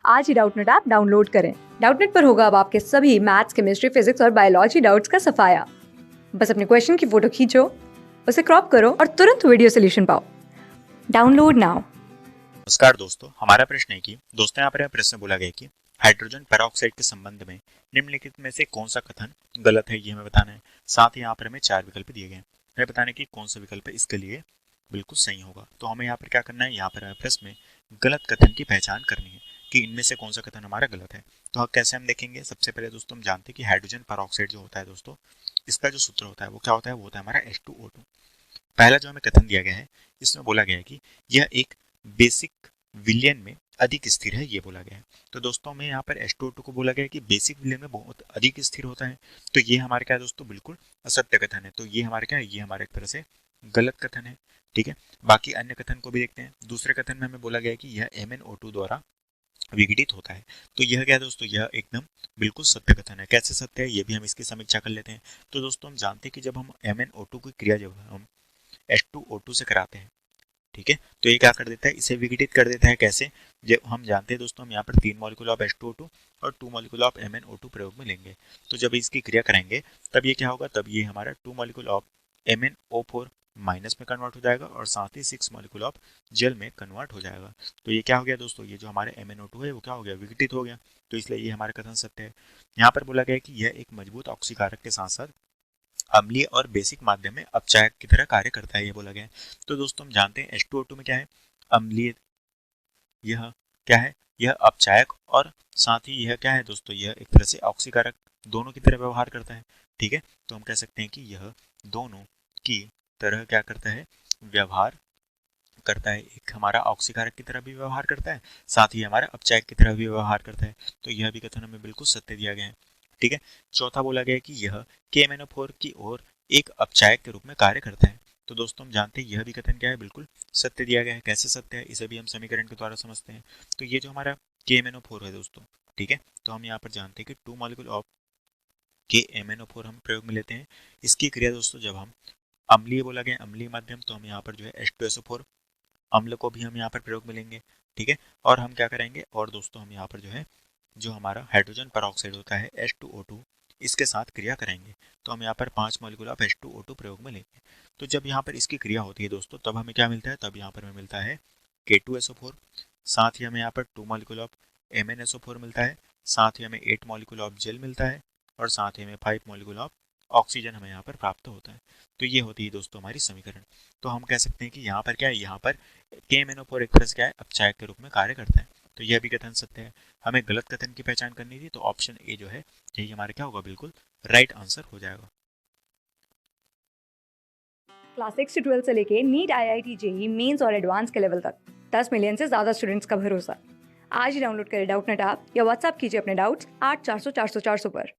आज ही Doubtnut app download करें। Doubtnut पर होगा अब आपके सभी मैथ्स, केमिस्ट्री, फिजिक्स और बायोलॉजी डाउट्स का सफाया। बस अपने क्वेश्चन की फोटो खींचो, उसे क्रॉप करो और तुरंत वीडियो सोल्यूशन पाओ। Download now. नमस्कार दोस्तों, हमारा प्रश्न है कि दोस्तों यहाँ पर प्रश्न बोला गया कि हाइड्रोजन पेरोक्साइड के संबंध में निम्नलिखित में से कौन सा कथन गलत है, ये हमें बताना है। साथ ही यहाँ पर हमें 4 विकल्प दिए गए हैं, हमें बताना है कि कौन सा विकल्प इसके लिए बिल्कुल सही होगा। तो हमें यहाँ पर क्या करना है, यहाँ पर हमें प्रश्न में गलत कथन की पहचान करनी है कि इनमें से कौन सा कथन हमारा गलत है। तो कैसे हम देखेंगे, सबसे पहले दोस्तों हम जानते हैं कि हाइड्रोजन पेरोक्साइड जो होता है दोस्तों, इसका जो सूत्र होता है वो क्या होता है, वो होता है हमारा H2O2। पहला जो हमें कथन दिया गया है, इसमें बोला गया है कि यह एक बेसिक विलयन में अधिक स्थिर है, ये बोला गया है। तो दोस्तों में यहाँ पर H2O2 को बोला गया है कि बेसिक विलयन में बहुत अधिक स्थिर होता है। तो ये हमारे क्या है दोस्तों, बिल्कुल असत्य कथन है। तो ये हमारे क्या है, ये हमारे एक तरह से गलत कथन है। ठीक है, बाकी अन्य कथन को भी देखते हैं। दूसरे कथन में हमें बोला गया है कि यह MnO2 द्वारा विघटित होता है। तो यह क्या है दोस्तों, यह एकदम बिल्कुल सत्य कथन है। कैसे सत्य है, ये भी हम इसकी समीक्षा कर लेते हैं। तो दोस्तों हम जानते हैं कि जब हम MnO2 की क्रिया जब हम H2O2 से कराते हैं, ठीक है, तो ये क्या कर देता है, इसे विघटित कर देता है। कैसे, जब हम जानते हैं दोस्तों, हम यहाँ पर 3 मॉलिक्यूल ऑफ H2O2 और 2 मॉलिक्यूल ऑफ MnO2 प्रयोग में लेंगे। तो जब इसकी क्रिया करेंगे तब ये क्या होगा, तब ये हमारा 2 मॉलिक्यूल ऑफ MnO4 माइनस में कन्वर्ट हो जाएगा और साथ ही 6 मॉलिक्यूल ऑफ जेल में कन्वर्ट हो जाएगा। तो ये क्या हो गया दोस्तों, ये जो हमारे MnO2 है वो क्या हो गया, विघटित हो गया। तो इसलिए ये हमारा कथन सत्य है। यहाँ पर बोला गया है कि यह एक मजबूत ऑक्सीकारक के साथ साथ अम्लीय और बेसिक माध्यम में अपचायक की तरह कार्य करता है, ये बोला गया है। तो दोस्तों हम जानते हैं H2O2 में क्या है, अम्लीय, यह क्या है, यह अपचायक, और साथ ही यह क्या है दोस्तों, यह एक तरह से ऑक्सीकारक, दोनों की तरह व्यवहार करता है। ठीक है, तो हम कह सकते हैं कि यह दोनों की तरह क्या करता है, व्यवहार करता है। एक हमारा ऑक्सीकारक की तरह भी व्यवहार करता है, साथ ही हमारा अपचायक की तरह भी व्यवहार करता है। तो यह भी कथन हमें बिल्कुल सत्य दिया गया है। ठीक है, चौथा बोला गया है कि यह KMnO4 की ओर एक अपचायक के रूप में कार्य करता है। तो दोस्तों हम जानते हैं यह भी कथन क्या है, बिल्कुल सत्य दिया गया है। कैसे सत्य है, इसे भी हम समीकरण के द्वारा समझते हैं। तो ये जो हमारा KMnO4 है दोस्तों, ठीक है, तो हम यहाँ पर जानते हैं कि 2 मॉलिक्यूल ऑफ KMnO4 हम प्रयोग में लेते हैं। इसकी क्रिया दोस्तों जब हम अम्लीय बोला गया, अम्लीय माध्यम, तो हम यहाँ पर जो है H2SO4 अम्ल को भी हम यहाँ पर प्रयोग में लेंगे। ठीक है, और हम क्या करेंगे, और दोस्तों हम यहाँ पर जो है, जो हमारा हाइड्रोजन पेरोक्साइड होता है H2O2, इसके साथ क्रिया करेंगे। तो हम यहाँ पर 5 मॉलिक्यूल ऑफ H2O2 प्रयोग में लेंगे। तो जब यहाँ पर इसकी क्रिया होती है दोस्तों, तब हमें क्या मिलता है, तब यहाँ पर हमें मिलता है K2SO4। साथ ही हमें यहाँ पर 2 मॉलिक्यूल ऑफ MnSO4 मिलता है। साथ ही हमें 8 मॉलिक्यूल ऑफ जेल मिलता है, और साथ ही हमें 5 मॉलिक्यूल ऑफ ऑक्सीजन हमें यहाँ पर प्राप्त होता है। तो ये होती है दोस्तों हमारी समीकरण। तो हम कह सकते हैं कि यहाँ पर क्या है, यहाँ पर KMnO4 एक तरह से क्या है, अपचायक के रूप में कार्य करता है। तो यह भी कथन सत्य है। हमें गलत कथन की पहचान करनी थी, तो ऑप्शन ए जो है, यही हमारा क्या होगा, बिल्कुल राइट आंसर हो जाएगा। क्लास 6 से 12 से लेके नीट, IIT, JEE मेंस और एडवांस के लेवल तक 10 मिलियन से ज्यादा स्टूडेंट्स का भरोसा। आज ही डाउनलोड करें डाउटनेट ऐप या व्हाट्सएप कीजिए अपने डाउट्स 8400 400 400 पर।